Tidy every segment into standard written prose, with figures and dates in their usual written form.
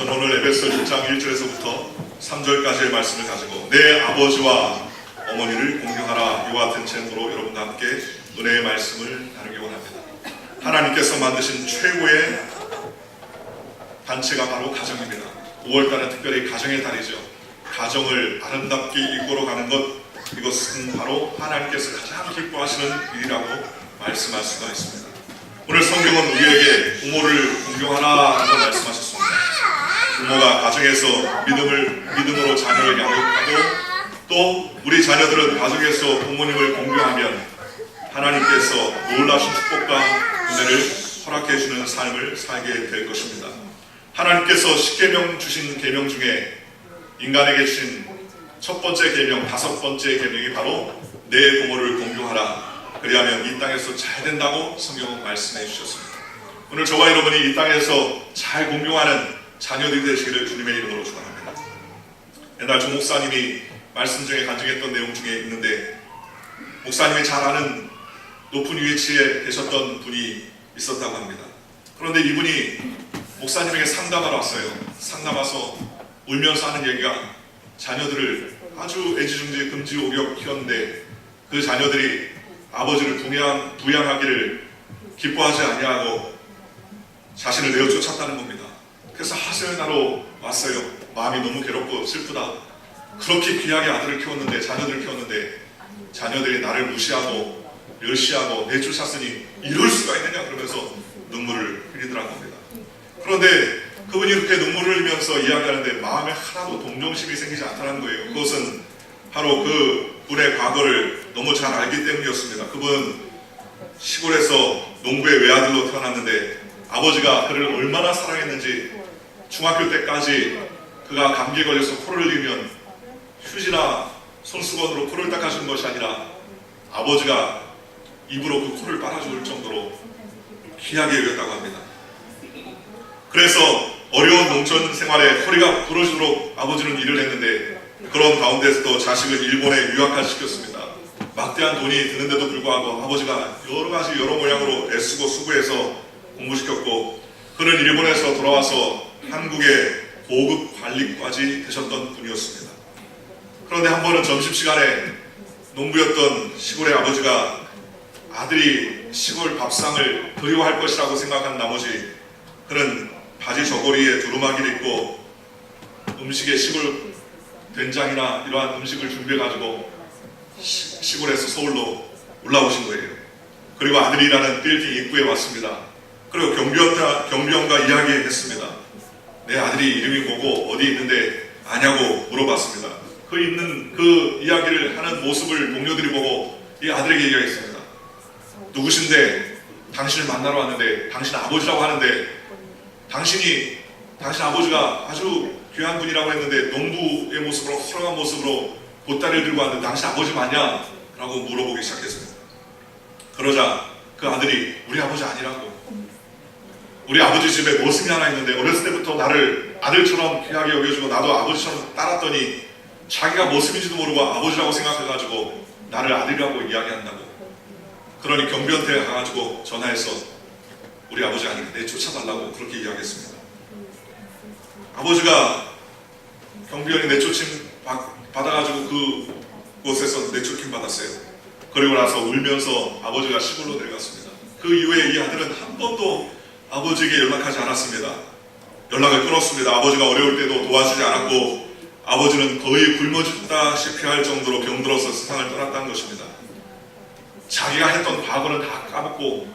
저는 오늘 에베소 1장 1절에서부터 3절까지의 말씀을 가지고 내 아버지와 어머니를 공경하라 이와 같은 제목으로 여러분과 함께 은혜의 말씀을 나누기 원합니다. 하나님께서 만드신 최고의 단체가 바로 가정입니다. 5월달은 특별히 가정의 달이죠. 가정을 아름답게 이끌어가는 것, 이것은 바로 하나님께서 가장 기뻐하시는 일이라고 말씀할 수가 있습니다. 오늘 성경은 우리에게 부모를 공경하라고 말씀하셨습니다. 부모가 가정에서 믿음으로 자녀를 양육하고 또 우리 자녀들은 가정에서 부모님을 공경하면 하나님께서 놀라신 축복과 은혜를 허락해 주는 삶을 살게 될 것입니다. 하나님께서 10계명 주신 계명 중에 인간에게 주신 첫 번째 계명, 5번째 계명이 바로 내 부모를 공경하라. 그리하면 이 땅에서 잘 된다고 성경은 말씀해 주셨습니다. 오늘 저와 여러분이 이 땅에서 잘 공경하는 자녀들이 되시기를 주님의 이름으로 축원합니다. 옛날 조 목사님이 말씀 중에 간증했던 내용 중에 있는데, 목사님이 잘 아는 높은 위치에 계셨던 분이 있었다고 합니다. 그런데 이분이 목사님에게 상담하러 왔어요. 상담 와서 울면서 하는 얘기가 자녀들을 아주 애지중지 금지옥역 키웠는데 그 자녀들이 아버지를 부양하기를 기뻐하지 아니하고 자신을 내어 쫓았다는 겁니다. 그래서 하소연하러 왔어요. 마음이 너무 괴롭고 슬프다. 그렇게 귀하게 아들을 키웠는데, 자녀들을 키웠는데 자녀들이 나를 무시하고 멸시하고 내쫓았으니 이럴 수가 있느냐 그러면서 눈물을 흘리더라고 합니다. 그런데 그분이 이렇게 눈물을 흘리면서 이야기하는데 마음에 하나도 동정심이 생기지 않다는 거예요. 그것은 바로 그 분의 과거를 너무 잘 알기 때문이었습니다. 그분 시골에서 농부의 외아들로 태어났는데 아버지가 그를 얼마나 사랑했는지 중학교 때까지 그가 감기에 걸려서 코를 흘리면 휴지나 손수건으로 코를 닦아주는 것이 아니라 아버지가 입으로 그 코를 빨아줄 정도로 귀하게 여겼다고 합니다. 그래서 어려운 농촌 생활에 허리가 부러지도록 아버지는 일을 했는데 그런 가운데서도 자식을 일본에 유학까지 시켰습니다. 막대한 돈이 드는데도 불구하고 아버지가 여러 모양으로 애쓰고 수고해서 공부시켰고, 그는 일본에서 돌아와서 한국의 고급 관리까지 되셨던 분이었습니다. 그런데 한 번은 점심시간에 농부였던 시골의 아버지가 아들이 시골 밥상을 그리워할 것이라고 생각한 나머지 그는 바지 저고리에 두루마기를 입고 음식에 시골 된장이나 이러한 음식을 준비해가지고 시골에서 서울로 올라오신 거예요. 그리고 아들이 일하는 빌딩 입구에 왔습니다. 그리고 경비원과 이야기했습니다. 내 아들이 이름이 뭐고 어디 있는데 아냐고 물어봤습니다. 그 있는 그 이야기를 하는 모습을 동료들이 보고 이 아들에게 이야기했습니다. 누구신데 당신을 만나러 왔는데 당신 아버지라고 하는데 당신 아버지가 아주 귀한 분이라고 했는데 농부의 모습으로 허름한 모습으로 보따리를 들고 왔는데 당신 아버지 맞냐? 라고 물어보기 시작했습니다. 그러자 그 아들이 우리 아버지 아니라고, 우리 아버지 집에 모습이 하나 있는데 어렸을 때부터 나를 아들처럼 귀하게 여겨주고 나도 아버지처럼 따랐더니 자기가 모습인지도 모르고 아버지라고 생각해가지고 나를 아들이라고 이야기한다고. 그러니 경비원한테 가가지고 전화해서 우리 아버지 아니까 내쫓아달라고 그렇게 이야기했습니다. 아버지가 경비원이 내쫓임 받아가지고 그곳에서 내쫓김 받았어요. 그리고 나서 울면서 아버지가 시골로 내려갔습니다. 그 이후에 이 아들은 한 번도 아버지에게 연락하지 않았습니다. 연락을 끊었습니다. 아버지가 어려울 때도 도와주지 않았고 아버지는 거의 굶어 죽다시피 할 정도로 병들어서 세상을 떠났다는 것입니다. 자기가 했던 과거는 다 까먹고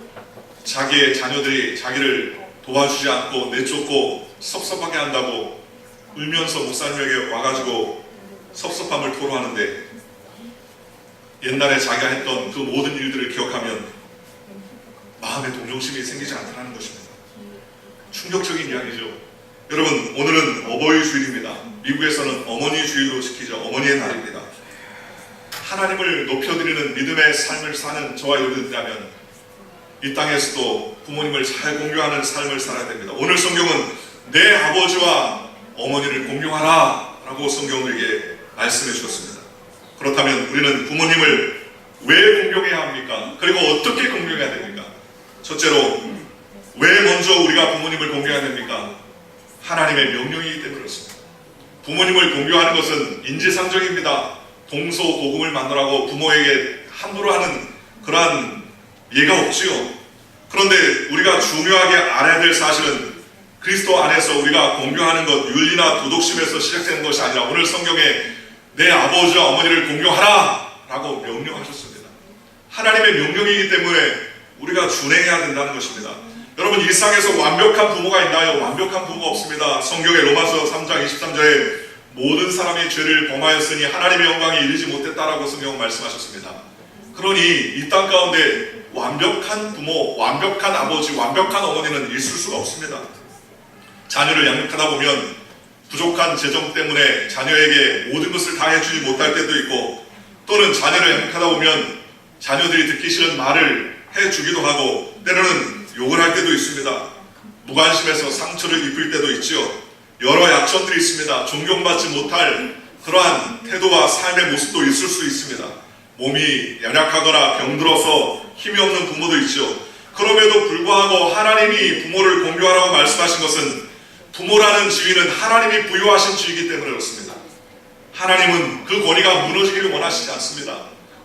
자기의 자녀들이 자기를 도와주지 않고 내쫓고 섭섭하게 한다고 울면서 목사님에게 와가지고 섭섭함을 토로하는데 옛날에 자기가 했던 그 모든 일들을 기억하면 마음에 동정심이 생기지 않다는 것입니다. 충격적인 이야기죠. 여러분, 오늘은 어버이 주일입니다. 미국에서는 어머니 주일로 지키죠. 어머니의 날입니다. 하나님을 높여드리는 믿음의 삶을 사는 저와 여러분이라면 이 땅에서도 부모님을 잘 공경하는 삶을 살아야 됩니다. 오늘 성경은 내 아버지와 어머니를 공경하라 라고 성경에게 말씀해 주셨습니다. 그렇다면 우리는 부모님을 왜 공경해야 합니까? 그리고 어떻게 공경해야 됩니까? 첫째로 왜 먼저 우리가 부모님을 공경해야 됩니까? 하나님의 명령이기 때문에 그렇습니다. 부모님을 공경하는 것은 인지상정입니다. 동서고금을 만들라고 부모에게 함부로 하는 그러한 예가 없지요. 그런데 우리가 중요하게 알아야 될 사실은 그리스도 안에서 우리가 공경하는 것, 윤리나 도덕심에서 시작되는 것이 아니라 오늘 성경에 내 아버지와 어머니를 공경하라 라고 명령하셨습니다. 하나님의 명령이기 때문에 우리가 준행해야 된다는 것입니다. 여러분, 일상에서 완벽한 부모가 있나요? 완벽한 부모가 없습니다. 성경의 로마서 3장 23절에 모든 사람이 죄를 범하였으니 하나님의 영광에 이르지 못했다라고 성경은 말씀하셨습니다. 그러니 이 땅 가운데 완벽한 부모, 완벽한 아버지, 완벽한 어머니는 있을 수가 없습니다. 자녀를 양육하다 보면 부족한 재정 때문에 자녀에게 모든 것을 다 해주지 못할 때도 있고, 또는 자녀를 양육하다 보면 자녀들이 듣기 싫은 말을 해주기도 하고 때로는 욕을 할 때도 있습니다. 무관심해서 상처를 입을 때도 있죠. 여러 약점들이 있습니다. 존경받지 못할 그러한 태도와 삶의 모습도 있을 수 있습니다. 몸이 연약하거나 병들어서 힘이 없는 부모도 있죠. 그럼에도 불구하고 하나님이 부모를 공경하라고 말씀하신 것은 부모라는 지위는 하나님이 부여하신 지위이기 때문에 그렇습니다. 하나님은 그 권위가 무너지기를 원하시지 않습니다.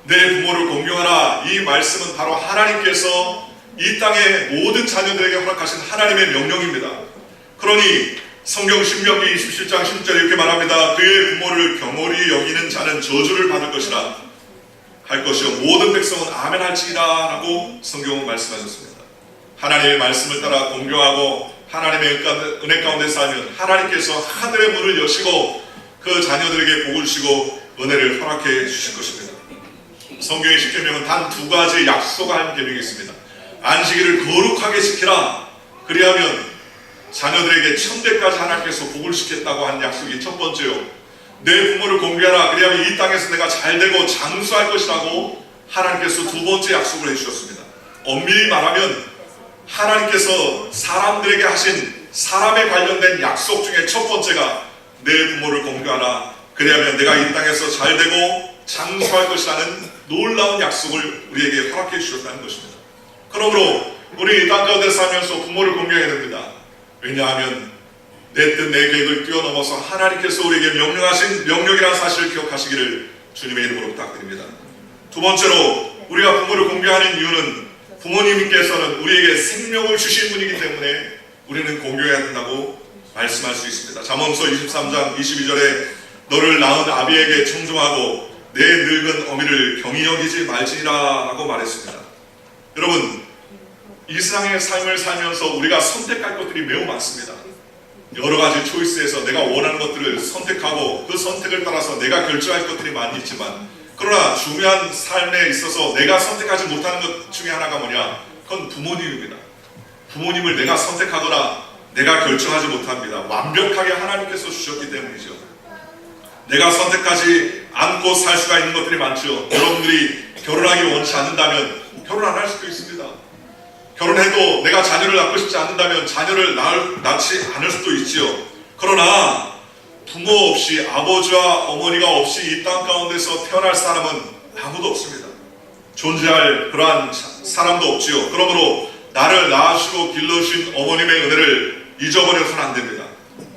내 부모를 공경하라, 이 말씀은 바로 하나님께서 이 땅의 모든 자녀들에게 허락하신 하나님의 명령입니다. 그러니 성경 신명기 27장 10절에 이렇게 말합니다. 그의 부모를 경홀히 여기는 자는 저주를 받을 것이라 할 것이요 모든 백성은 아멘 할지니라 라고 성경은 말씀하셨습니다. 하나님의 말씀을 따라 공경하고 하나님의 은혜 가운데 살면 하나님께서 하늘의 문을 여시고 그 자녀들에게 복을 주시고 은혜를 허락해 주실 것입니다. 성경의 10계명은 단 두 가지 약속한 계명이 있습니다. 안식일을 거룩하게 지키라. 그리하면 자녀들에게 천대까지 하나님께서 복을 시켰다고 한 약속이 첫 번째요. 내 부모를 공경하라. 그리하면 이 땅에서 내가 잘되고 장수할 것이라고 하나님께서 두 번째 약속을 해주셨습니다. 엄밀히 말하면 하나님께서 사람들에게 하신 사람에 관련된 약속 중에 첫 번째가 내 부모를 공경하라. 그리하면 내가 이 땅에서 잘되고 장수할 것이라는 놀라운 약속을 우리에게 허락해 주셨다는 것입니다. 그러므로 우리 이 땅 가운데 살면서 부모를 공경해야 됩니다. 왜냐하면 내 뜻 내 계획을 뛰어넘어서 하나님께서 우리에게 명령하신 명령이라는 사실을 기억하시기를 주님의 이름으로 부탁드립니다. 두 번째로 우리가 부모를 공경하는 이유는 부모님께서는 우리에게 생명을 주신 분이기 때문에 우리는 공경해야 된다고 말씀할 수 있습니다. 잠언서 23장 22절에 너를 낳은 아비에게 청종하고 내 늙은 어미를 경히 여기지 말지니라 라고 말했습니다. 여러분, 이 세상의 삶을 살면서 우리가 선택할 것들이 매우 많습니다. 여러 가지 초이스에서 내가 원하는 것들을 선택하고 그 선택을 따라서 내가 결정할 것들이 많이 있지만, 그러나 중요한 삶에 있어서 내가 선택하지 못하는 것 중에 하나가 뭐냐? 그건 부모님입니다. 부모님을 내가 선택하거나 내가 결정하지 못합니다. 완벽하게 하나님께서 주셨기 때문이죠. 내가 선택하지 않고 살 수가 있는 것들이 많죠. 여러분들이 결혼하기 원치 않는다면 결혼 안 할 수도 있습니다. 결혼해도 내가 자녀를 낳고 싶지 않는다면 자녀를 낳지 않을 수도 있지요. 그러나 부모 없이, 아버지와 어머니가 없이 이 땅 가운데서 태어날 사람은 아무도 없습니다. 존재할 그러한 사람도 없지요. 그러므로 나를 낳으시고 길러주신 어머님의 은혜를 잊어버려서는 안 됩니다.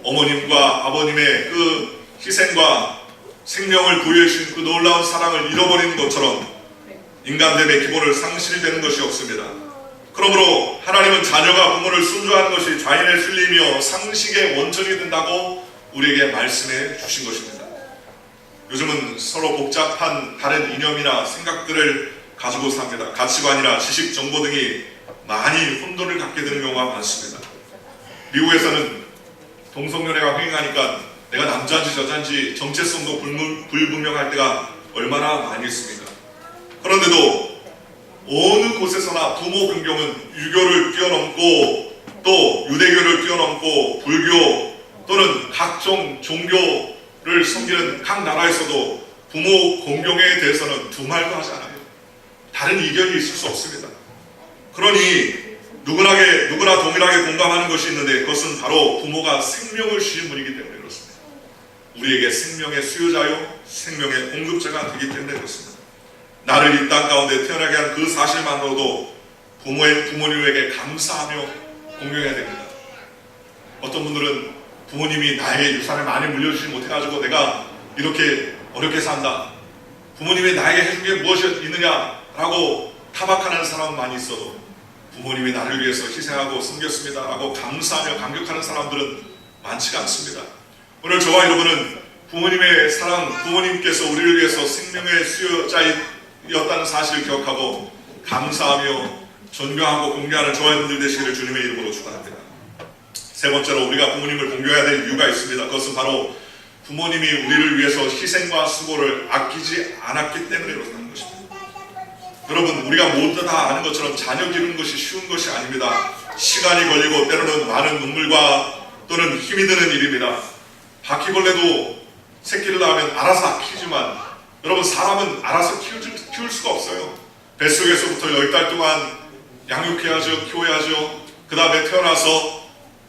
어머님과 아버님의 그 희생과 생명을 부여해 주신 그 놀라운 사랑을 잃어버리는 것처럼 인간됨의 기본을 상실되는 것이 없습니다. 그러므로 하나님은 자녀가 부모를 순종하는 것이 좌인의 순리이며 상식의 원천이 된다고 우리에게 말씀해 주신 것입니다. 요즘은 서로 복잡한 다른 이념이나 생각들을 가지고 삽니다. 가치관이나 지식, 정보 등이 많이 혼돈을 갖게 되는 경우가 많습니다. 미국에서는 동성연애가 횡행하니까 내가 남자인지 여자인지 정체성도 불분명할 때가 얼마나 많이 있습니까? 그런데도 어느 곳에서나 부모 공경은 유교를 뛰어넘고 또 유대교를 뛰어넘고 불교 또는 각종 종교를 섬기는 각 나라에서도 부모 공경에 대해서는 두말도 하지 않아요. 다른 이견이 있을 수 없습니다. 그러니 누구나 동일하게 공감하는 것이 있는데 그것은 바로 부모가 생명을 주신 분이기 때문에 그렇습니다. 우리에게 생명의 수요자요 생명의 공급자가 되기 때문에 그렇습니다. 나를 이 땅 가운데 태어나게 한 그 사실만으로도 부모님에게 감사하며 공경해야 됩니다. 어떤 분들은 부모님이 나에게 유산을 많이 물려주지 못해가지고 내가 이렇게 어렵게 산다. 부모님이 나에게 해준 게 무엇이 있느냐라고 타박하는 사람은 많이 있어도 부모님이 나를 위해서 희생하고 섬겼습니다라고 감사하며 감격하는 사람들은 많지가 않습니다. 오늘 저와 여러분은 부모님의 사랑, 부모님께서 우리를 위해서 생명의 수요자였다는 사실을 기억하고 감사하며 존경하고 공경하는 저와 여러분들 되시기를 주님의 이름으로 축원합니다. 세 번째로 우리가 부모님을 공경해야 될 이유가 있습니다. 그것은 바로 부모님이 우리를 위해서 희생과 수고를 아끼지 않았기 때문에 그렇다는 것입니다. 여러분, 우리가 모두 다 아는 것처럼 자녀 기르는 것이 쉬운 것이 아닙니다. 시간이 걸리고 때로는 많은 눈물과 또는 힘이 드는 일입니다. 바퀴벌레도 새끼를 낳으면 알아서 키우지만 여러분, 사람은 알아서 키울 수가 없어요. 뱃속에서부터 10달 동안 양육해야죠. 키워야죠. 그 다음에 태어나서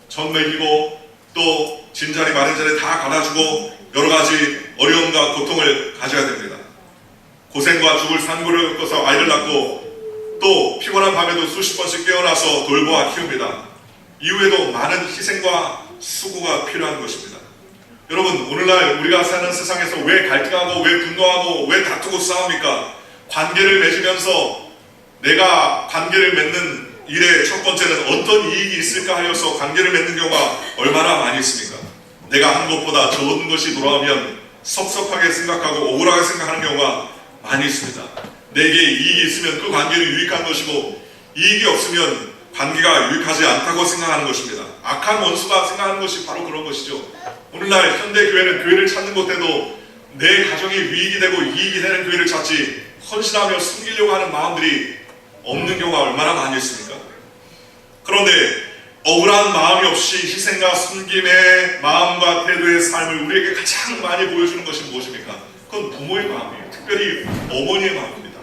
젖 먹이고 또 진자리 마른자리 다 갈아주고 여러 가지 어려움과 고통을 가져야 됩니다. 고생과 죽을 산고를 겪어서 아이를 낳고 또 피곤한 밤에도 수십 번씩 깨어나서 돌보아 키웁니다. 이후에도 많은 희생과 수고가 필요한 것입니다. 여러분, 오늘날 우리가 사는 세상에서 왜 갈등하고 왜 분노하고 왜 다투고 싸웁니까? 관계를 맺으면서 내가 관계를 맺는 일의 첫 번째는 어떤 이익이 있을까 하여서 관계를 맺는 경우가 얼마나 많이 있습니까? 내가 한 것보다 좋은 것이 돌아오면 섭섭하게 생각하고 억울하게 생각하는 경우가 많이 있습니다. 내게 이익이 있으면 그 관계는 유익한 것이고 이익이 없으면 관계가 유익하지 않다고 생각하는 것입니다. 악한 원수가 생각하는 것이 바로 그런 것이죠. 오늘날 현대교회는 교회를 찾는 곳에도 내 가정이 유익이 되고 이익이 되는 교회를 찾지 헌신하며 숨기려고 하는 마음들이 없는 경우가 얼마나 많이 있습니까? 그런데 억울한 마음이 없이 희생과 숨김의 마음과 태도의 삶을 우리에게 가장 많이 보여주는 것이 무엇입니까? 그건 부모의 마음이에요. 특별히 어머니의 마음입니다.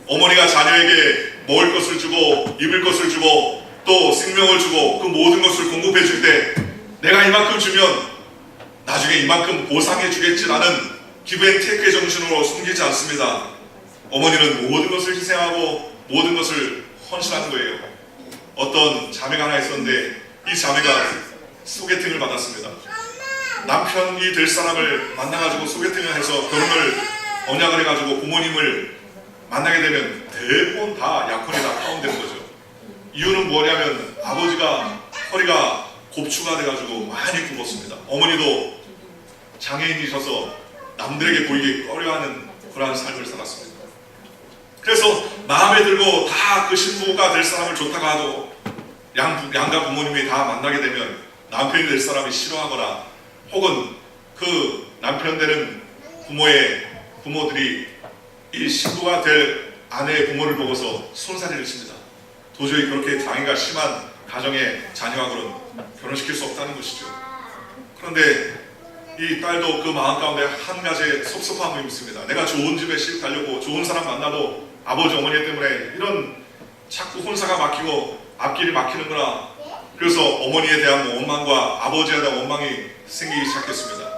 어머니가 자녀에게 먹을 것을 주고 입을 것을 주고 또 생명을 주고 그 모든 것을 공급해 줄 때 내가 이만큼 주면 나중에 이만큼 보상해 주겠지라는 기브앤테이크의 정신으로 숨기지 않습니다. 어머니는 모든 것을 희생하고 모든 것을 헌신하는 거예요. 어떤 자매가 하나 있었는데 이 자매가 소개팅을 받았습니다. 남편이 될 사람을 만나가지고 소개팅을 해서 결혼을 언약을 해가지고 부모님을 만나게 되면 대부분 다 약혼이 다 파혼되는 거죠. 이유는 뭐냐면 아버지가 허리가 곱추가 돼가지고 많이 굽었습니다. 어머니도 장애인이셔서 남들에게 보이기 꺼려하는 그러한 삶을 살았습니다. 그래서 마음에 들고 다 그 신부가 될 사람을 좋다고 하도 양가 부모님이 다 만나게 되면 남편이 될 사람이 싫어하거나 혹은 그 남편 되는 부모들이 이 신부가 될 아내의 부모를 보고서 손살이를 칩니다. 도저히 그렇게 장애가 심한 가정의 자녀하고는 결혼시킬 수 없다는 것이죠. 그런데 이 딸도 그 마음 가운데 한 가지의 섭섭함이 있습니다. 내가 좋은 집에 씩 가려고 좋은 사람 만나도 아버지 어머니 때문에 이런 자꾸 혼사가 막히고 앞길이 막히는구나. 그래서 어머니에 대한 원망과 아버지에 대한 원망이 생기기 시작했습니다.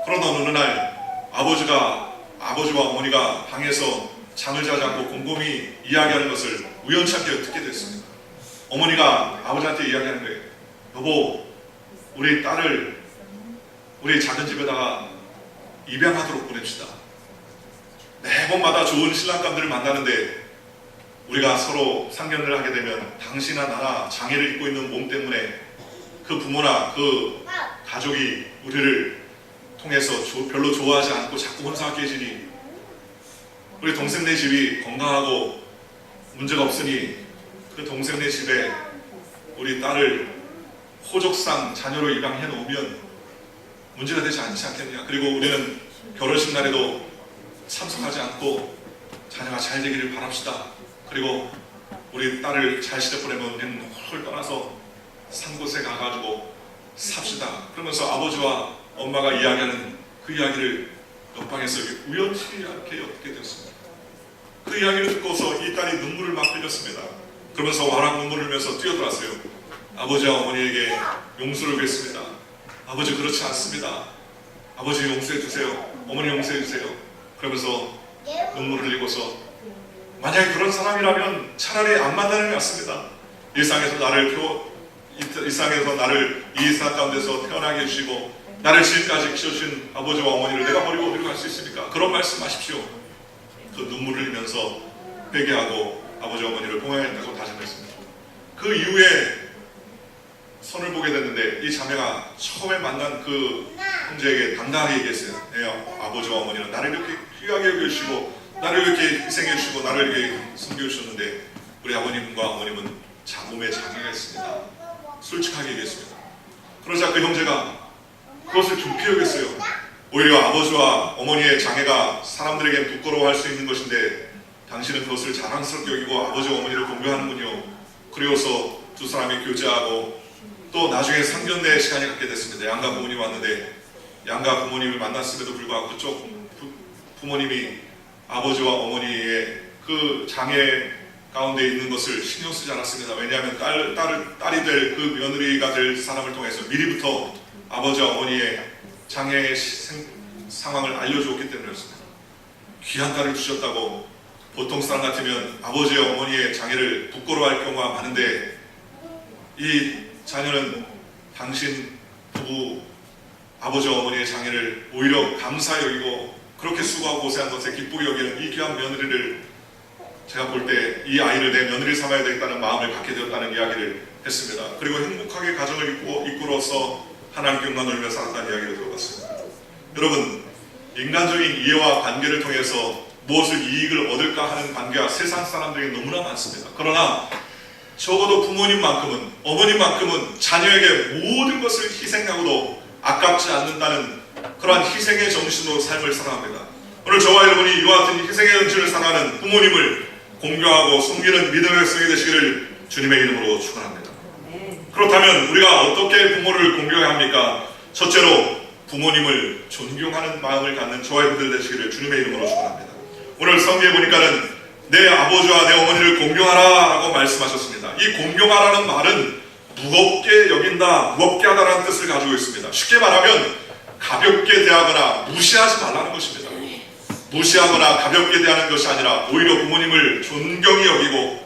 그러나 어느 날 아버지와 어머니가 방에서 잠을 자지 않고 곰곰이 이야기하는 것을 우연찮게 듣게 됐습니다. 어머니가 아버지한테 이야기하는 거예요. 여보, 우리 딸을 우리 작은 집에다가 입양하도록 보냅시다. 매번마다 좋은 신랑감들을 만나는데 우리가 서로 상견례를 하게 되면 당신이나 나나 장애를 입고 있는 몸 때문에 그 부모나 그 가족이 우리를 통해서 별로 좋아하지 않고 자꾸 혼사가 깨지니 우리 동생네 집이 건강하고 문제가 없으니 그 동생네 집에 우리 딸을 호족상 자녀로 입양해 놓으면 문제가 되지 않지 않겠냐. 그리고 우리는 결혼식 날에도 참석하지 않고 자녀가 잘 되기를 바랍시다. 그리고 우리 딸을 잘 시대 보내면 우리는 홀 떠나서 산 곳에 가가지고 삽시다. 그러면서 아버지와 엄마가 이야기하는 그 이야기를 옆방에서 우연치 않게 엮게 되었습니다. 그 이야기를 듣고서 이 딸이 눈물을 막 흘렸습니다. 그러면서 와락 눈물을 흘리면서 뛰어들었어요. 아버지와 어머니에게 용서를 구했습니다. 아버지 그렇지 않습니다. 아버지 용서해 주세요. 어머니 용서해 주세요. 그러면서 눈물을 흘리고서 만약에 그런 사람이라면 차라리 안 만나는 게 낫습니다. 일상에서 나를 이 세상 가운데서 태어나게 해주시고 나를 지금까지 키워주신 아버지와 어머니를 내가 버리고 어디로 갈 수 있습니까? 그런 말씀하십시오. 그 눈물을 흘리면서 회개하고 아버지와 어머니를 봉양했다고 다짐했습니다. 그 이후에 선을 보게 됐는데 이 자매가 처음에 만난 그 형제에게 당당하게 얘기했어요. 내 아버지와 어머니는 나를 이렇게 귀하게 여겨주시고 나를 이렇게 희생해 주시고 나를 이렇게 섬겨주셨는데 우리 아버님과 어머님은 몸에 장애가 있습니다. 솔직하게 얘기했습니다. 그러자 그 형제가 그것을 좋게 여겼어요. 오히려 아버지와 어머니의 장애가 사람들에게 부끄러워할 수 있는 것인데 당신은 그것을 자랑스럽게 여기고 아버지와 어머니를 공경하는군요. 그리고서 두 사람이 교제하고 또 나중에 상견례 시간이 갖게 됐습니다. 양가 부모님이 왔는데 양가 부모님을 만났음에도 불구하고 그쪽 부모님이 아버지와 어머니의 그 장애 가운데 있는 것을 신경 쓰지 않았습니다. 왜냐하면 딸이 될 그 며느리가 될 사람을 통해서 미리부터 아버지와 어머니의 장애의 상황을 알려주었기 때문이었습니다. 귀한 딸을 주셨다고 보통 사람 같으면 아버지와 어머니의 장애를 부끄러워할 경우가 많은데 이 자녀는 당신 부부 아버지와 어머니의 장애를 오히려 감사히 여기고 그렇게 수고하고 고생한 것에 기쁘게 여기는 이 귀한 며느리를 제가 볼 때 이 아이를 내 며느리 삼아야 되겠다는 마음을 갖게 되었다는 이야기를 했습니다. 그리고 행복하게 가정을 이끌어서 하나님께 영광 돌리며 살았다는 이야기를 들어봤습니다. 여러분, 인간적인 이해와 관계를 통해서 무엇을 이익을 얻을까 하는 관계가 세상 사람들에게 너무나 많습니다. 그러나 적어도 부모님만큼은 어머님만큼은 자녀에게 모든 것을 희생하고도 아깝지 않는다는 그러한 희생의 정신으로 삶을 살아갑니다. 오늘 저와 여러분이 이와 같은 희생의 정신을 살아가는 부모님을 공경하고 섬기는 믿음의 백성이 되시기를 주님의 이름으로 축원합니다. 그렇다면 우리가 어떻게 부모를 공경해야 합니까? 첫째로 부모님을 존경하는 마음을 갖는 저와 여러분들 되시기를 주님의 이름으로 축원합니다. 오늘 성경에 보니까는 내 아버지와 내 어머니를 공경하라 라고 말씀하셨습니다. 이 공경하라는 말은 무겁게 여긴다, 무겁게 하다라는 뜻을 가지고 있습니다. 쉽게 말하면 가볍게 대하거나 무시하지 말라는 것입니다. 무시하거나 가볍게 대하는 것이 아니라 오히려 부모님을 존경히 여기고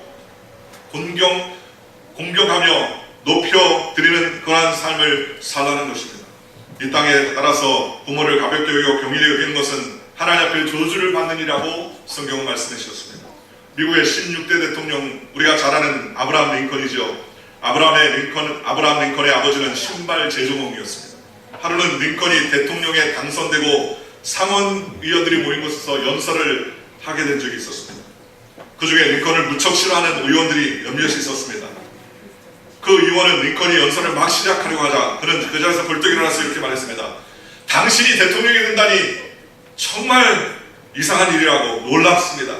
공경하며 높여드리는 그러한 삶을 살라는 것입니다. 이 땅에 따라서 부모를 가볍게 여기고 경일히 여기는 것은 하나님 앞에 저주를 받는 일이라고 성경은 말씀해 주셨습니다. 미국의 16대 대통령, 우리가 잘 아는 아브라함 링컨이죠. 아브라함 링컨의 아버지는 신발 제조공이었습니다. 하루는 링컨이 대통령에 당선되고 상원의원들이 모인 곳에서 연설을 하게 된 적이 있었습니다. 그 중에 링컨을 무척 싫어하는 의원들이 몇몇 있었습니다. 그 의원은 링컨이 연설을 막 시작하려고 하자 그는 그 자리에서 벌떡 일어나서 이렇게 말했습니다. 당신이 대통령이 된다니 정말 이상한 일이라고 놀랍습니다.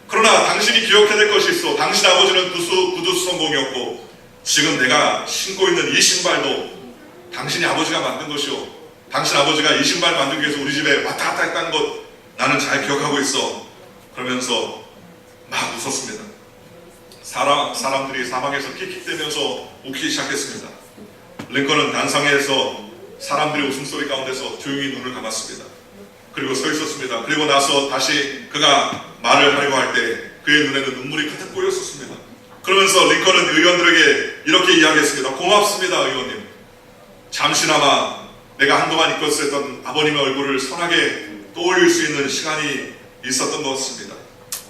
그러나 당신이 기억해야 될 것이 있어. 당신 아버지는 구두 수선공이었고 지금 내가 신고 있는 이 신발도 당신이 아버지가 만든 것이오. 당신 아버지가 이 신발 만들기 위해서 우리 집에 왔다 갔다 했다는 것 나는 잘 기억하고 있어. 그러면서 막 웃었습니다. 사람들이 사방에서 킥킥대면서 웃기 시작했습니다. 링컨은 단상에서 사람들의 웃음소리 가운데서 조용히 눈을 감았습니다. 그리고 서 있었습니다. 그리고 나서 다시 그가 말을 하려고 할 때 그의 눈에는 눈물이 가득 고였었습니다. 그러면서 링컨은 의원들에게 이렇게 이야기했습니다. 고맙습니다, 의원님. 잠시나마 내가 한동안 이끌었던 아버님의 얼굴을 선하게 떠올릴 수 있는 시간이 있었던 것 같습니다.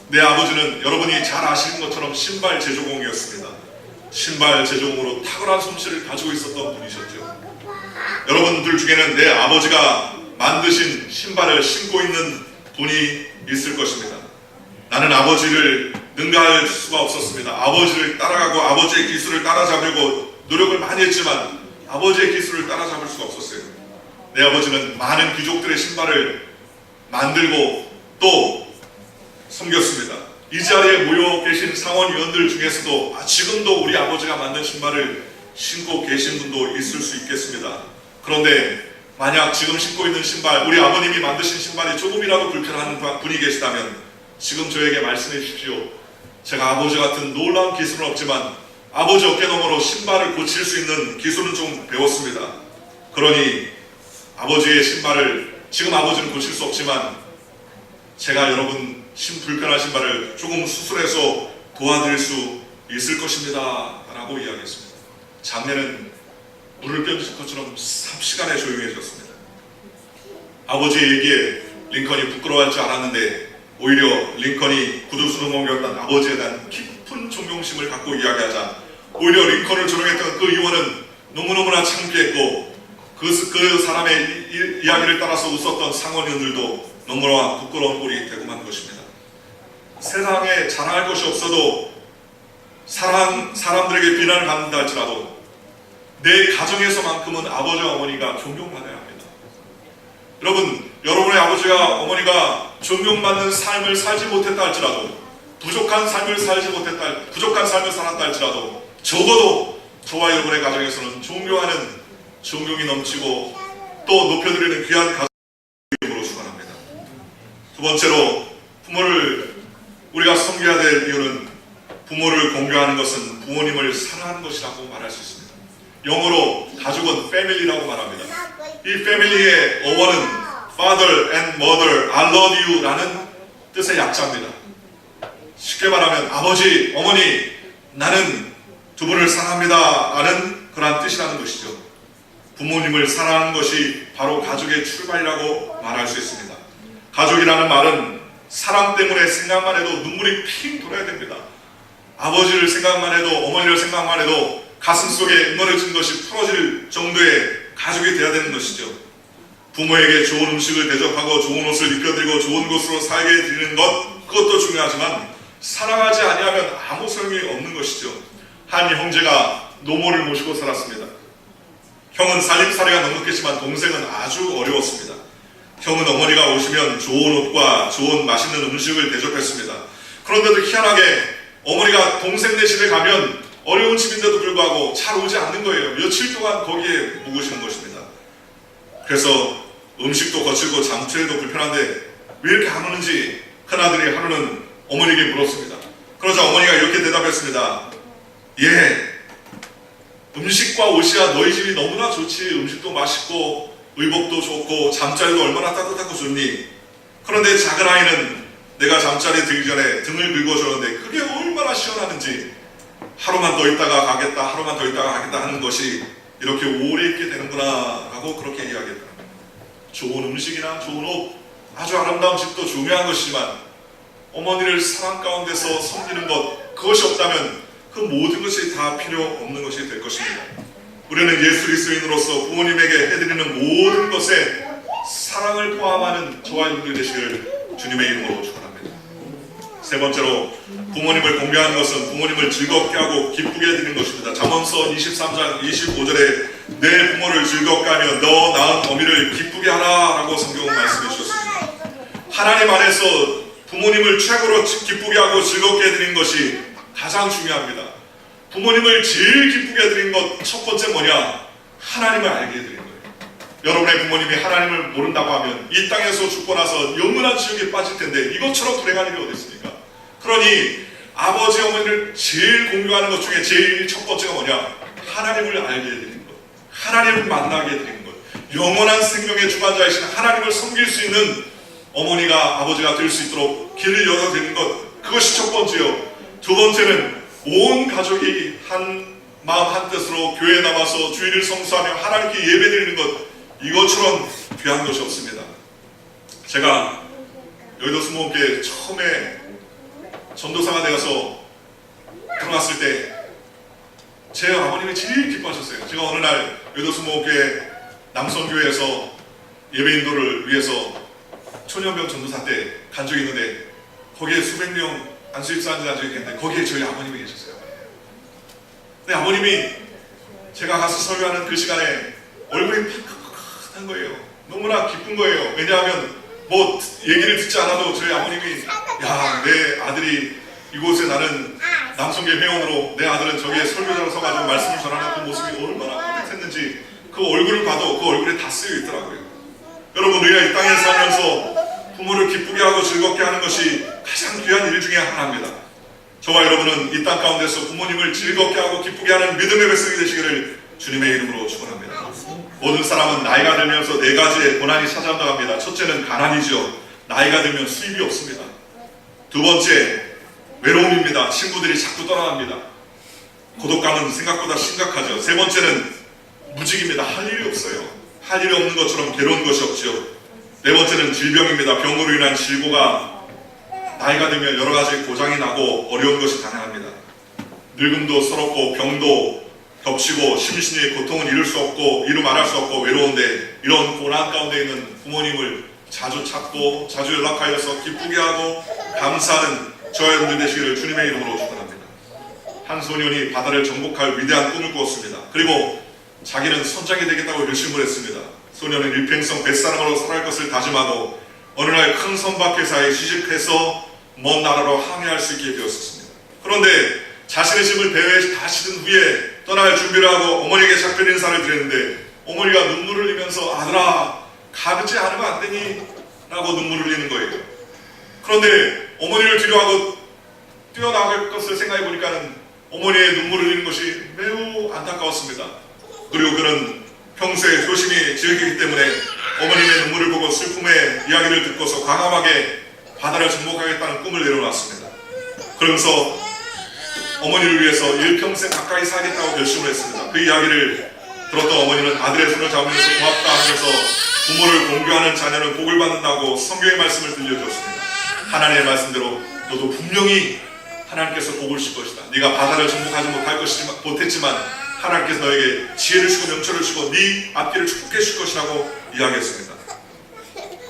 내 아버지는 여러분이 잘 아시는 것처럼 신발 제조공이었습니다. 신발 제조공으로 탁월한 솜씨를 가지고 있었던 분이셨죠. 여러분들 중에는 내 아버지가 만드신 신발을 신고 있는 분이 있을 것입니다. 나는 아버지를 능가할 수가 없었습니다. 아버지를 따라가고 아버지의 기술을 따라잡으려고 노력을 많이 했지만 아버지의 기술을 따라잡을 수가 없었어요. 내 아버지는 많은 귀족들의 신발을 만들고 또 섬겼습니다. 이 자리에 모여 계신 상원의원들 중에서도 지금도 우리 아버지가 만든 신발을 신고 계신 분도 있을 수 있겠습니다. 그런데 만약 지금 신고 있는 신발, 우리 아버님이 만드신 신발이 조금이라도 불편한 분이 계시다면 지금 저에게 말씀해 주십시오. 제가 아버지 같은 놀라운 기술은 없지만 아버지 어깨너머로 신발을 고칠 수 있는 기술은 좀 배웠습니다. 그러니 아버지의 신발을 지금 아버지는 고칠 수 없지만 제가 여러분 불편한 신발을 조금 수술해서 도와드릴 수 있을 것입니다 라고 이야기했습니다. 장례는 물을 껴줄 것처럼 삽시간에 조용해졌습니다. 아버지의 얘기에 링컨이 부끄러워할 줄 알았는데 오히려 링컨이 구두순응공이었던 아버지에 대한 깊은 존경심을 갖고 이야기하자 오히려 링컨을 조롱했던 그 의원은 너무너무나 창피했고 그 사람의 이야기를 따라서 웃었던 상원의원들도 너무나 부끄러운 꼴이 되고 만 것입니다. 세상에 자랑할 것이 없어도 사람들에게 비난을 받는다 할지라도 내 가정에서만큼은 아버지와 어머니가 존경받아야 합니다. 여러분, 여러분의 아버지와 어머니가 존경받는 삶을 살지 못했다 할지라도 부족한 삶을 살았다 할지라도 적어도 저와 여러분의 가정에서는 존경하는 존경이 넘치고 또 높여드리는 귀한 가정으로 축원합니다. 두 번째로 부모를 우리가 섬겨야 될 이유는 부모를 공경하는 것은 부모님을 사랑하는 것이라고 말할 수 있습니다. 영어로 가족은 family라고 말합니다. 이 family의 어원은 father and mother, I love you 라는 뜻의 약자입니다. 쉽게 말하면 아버지, 어머니, 나는 두 분을 사랑합니다 라는 그러한 뜻이라는 것이죠. 부모님을 사랑하는 것이 바로 가족의 출발이라고 말할 수 있습니다. 가족이라는 말은 사랑 때문에 생각만 해도 눈물이 핑 돌아야 됩니다. 아버지를 생각만 해도 어머니를 생각만 해도 가슴속에 응어려진 것이 풀어질 정도의 가족이 되어야 되는 것이죠. 부모에게 좋은 음식을 대접하고 좋은 옷을 입혀드리고 좋은 곳으로 살게 해드리는 것 그것도 중요하지만 사랑하지 아니하면 아무 소용이 없는 것이죠. 한 형제가 노모를 모시고 살았습니다. 형은 살림살이가 넉넉했지만 동생은 아주 어려웠습니다. 형은 어머니가 오시면 좋은 옷과 좋은 맛있는 음식을 대접했습니다. 그런데도 희한하게 어머니가 동생네 집에 가면 어려운 집인데도 불구하고 잘 오지 않는 거예요. 며칠 동안 거기에 묵으시는 것입니다. 그래서 음식도 거칠고 잠자리도 불편한데 왜 이렇게 안 오는지 큰아들이 하루는 어머니에게 물었습니다. 그러자 어머니가 이렇게 대답했습니다. 예, 음식과 옷이야 너희 집이 너무나 좋지. 음식도 맛있고 의복도 좋고 잠자리도 얼마나 따뜻하고 좋니. 그런데 작은 아이는 내가 잠자리에 들기 전에 등을 긁어주는데 그게 얼마나 시원하는지 하루만 더 있다가 가겠다 하루만 더 있다가 가겠다 하는 것이 이렇게 오래 있게 되는구나 하고 그렇게 이야기했다. 좋은 음식이나 좋은 옷, 아주 아름다운 집도 중요한 것이지만 어머니를 사랑 가운데서 섬기는 것, 그것이 없다면 그 모든 것이 다 필요 없는 것이 될 것입니다. 우리는 예수 그리스도인으로서 부모님에게 해드리는 모든 것에 사랑을 포함하는 저와 여러분들 되시기를 주님의 이름으로 축원합니다. 세 번째로 부모님을 공경하는 것은 부모님을 즐겁게 하고 기쁘게 해드리는 것입니다. 잠언서 23장 25절에 내 부모를 즐겁게 하며 너 낳은 어미를 기쁘게 하라 라고 성경은 말씀해 주셨습니다. 하나님 안에서 부모님을 최고로 기쁘게 하고 즐겁게 해드리는 것이 가장 중요합니다. 부모님을 제일 기쁘게 해드리는 것 첫 번째 뭐냐? 하나님을 알게 해드리는 거예요. 여러분의 부모님이 하나님을 모른다고 하면 이 땅에서 죽고 나서 영원한 지옥에 빠질 텐데 이것처럼 불행한 일이 어디 있습니까? 그러니 아버지 어머니를 제일 공경하는 것 중에 제일 첫 번째가 뭐냐? 하나님을 알게 해드리는 것, 하나님을 만나게 해드리는 것, 영원한 생명의 주관자이신 하나님을 섬길 수 있는 어머니가 아버지가 될 수 있도록 길을 열어드리는 것, 그것이 첫 번째요. 두 번째는 온 가족이 한 마음 한 뜻으로 교회에 나와서 주일을 성수하며 하나님께 예배드리는 것, 이것처럼 귀한 것이 없습니다. 제가 여의도 수목교회 처음에 전도사가 되어서 들어갔을 때 제 아버님이 제일 기뻐하셨어요. 제가 어느 날 여의도 수목교회 남성교회에서 예배 인도를 위해서 초년병 전도사 때 간 적이 있는데 거기에 수백 명 안수입사한지 간 적이 있는데 거기에 저희 아버님이 계셨어요. 근데 아버님이 제가 가서 설교하는 그 시간에 얼굴이 팍팍한 거예요. 너무나 기쁜 거예요. 왜냐하면 뭐 얘기를 듣지 않아도 저희 아버님이 야, 내 아들이 이곳에 나는 남성계 회원으로 내 아들은 저기에 설교자로 서가지고 말씀을 전하는 그 모습이 얼마나 뿌듯했는지 그 얼굴을 봐도 그 얼굴에 다 쓰여 있더라고요. 여러분, 우리가 이 땅에 살면서 부모를 기쁘게 하고 즐겁게 하는 것이 가장 귀한 일 중에 하나입니다. 저와 여러분은 이 땅 가운데서 부모님을 즐겁게 하고 기쁘게 하는 믿음의 백성이 되시기를 주님의 이름으로 축원합니다. 모든 사람은 나이가 들면서 네 가지의 고난이 찾아온다고 합니다. 첫째는 가난이죠. 나이가 들면 수입이 없습니다. 두 번째, 외로움입니다. 친구들이 자꾸 떠나갑니다. 고독감은 생각보다 심각하죠. 세 번째는 무직입니다. 할 일이 없어요. 할 일이 없는 것처럼 괴로운 것이 없지요. 네 번째는 질병입니다. 병으로 인한 질고가 나이가 들면 여러 가지 고장이 나고 어려운 것이 다양합니다. 늙음도 서럽고 병도 겹치고 심신의 고통은 이룰 수 없고 이루 말할 수 없고 외로운데 이런 고난 가운데 있는 부모님을 자주 찾고 자주 연락하여서 기쁘게 하고 감사하는 저와 여러분들 되시기를 주님의 이름으로 축원합니다. 한 소년이 바다를 정복할 위대한 꿈을 꾸었습니다. 그리고 자기는 선장이 되겠다고 결심을 했습니다. 소년은 일평생 뱃사람으로 살아갈 것을 다짐하고 어느 날 큰 선박회사에 시집해서 먼 나라로 항해할 수 있게 되었습니다. 그런데 자신의 짐을 배에 다 실은 후에 떠날 준비를 하고 어머니에게 작별 인사를 드렸는데 어머니가 눈물을 흘리면서 아들아 가지 않으면 안 되니? 라고 눈물을 흘리는 거예요. 그런데 어머니를 뒤로하고 뛰어나갈 것을 생각해 보니까는 어머니의 눈물을 흘리는 것이 매우 안타까웠습니다. 그리고 그는 평소에 효심이 지었기 때문에 어머님의 눈물을 보고 슬픔의 이야기를 듣고서 과감하게 바다를 정복하겠다는 꿈을 내려놨습니다. 그러면서 어머니를 위해서 일평생 가까이 살겠다고 결심을 했습니다. 그 이야기를 들었던 어머니는 아들의 손을 잡으면서 고맙다 하면서 부모를 공경하는 자녀는 복을 받는다고 성경의 말씀을 들려주었습니다. 하나님의 말씀대로 너도 분명히 하나님께서 복을 줄 것이다. 네가 바다를 정복하지 못했지만 하나님께서 너에게 지혜를 주고 명철을 주고 네 앞길을 축복해 줄 것이라고 이야기했습니다.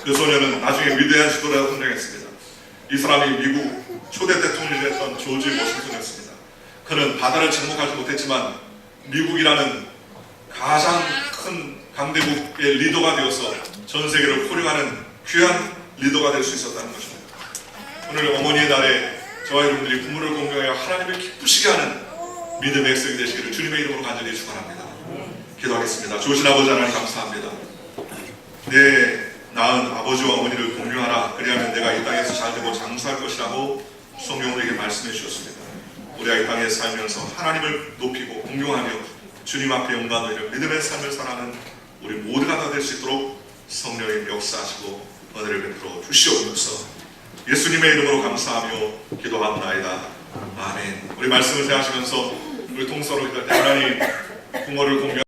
그 소녀는 나중에 위대한 지도자로 성장했습니다. 이 사람이 미국 초대 대통령이 됐던 조지 워싱턴이었습니다. 그는 바다를 정복하지 못했지만 미국이라는 가장 큰 강대국의 리더가 되어서 전 세계를 포용하는 귀한 리더가 될 수 있었다는 것입니다. 오늘 어머니의 날에 저와 여러분들이 부모를 공경하여 하나님을 기쁘시게 하는 믿음의 백성이 되시기를 주님의 이름으로 간절히 축원합니다. 기도하겠습니다. 좋으신 아버지 하나님 감사합니다. 내 낳은 아버지와 어머니를 공경하라. 그리하면 내가 이 땅에서 잘되고 장수할 것이라고 성경으로 우리에게 말씀해 주셨습니다. 우리가 이 땅에 살면서 하나님을 높이고 공경하며 주님 앞에 영광을 이루며 믿음의 삶을 살아가는 우리 모두가 다 될 수 있도록 성령님 역사하시고 은혜를 베풀어 주시옵소서. 예수님의 이름으로 감사하며 기도합나이다. 아멘. 우리 말씀을 생각하시면서 우리 통서로 기도할 때 하나님 부모를 공경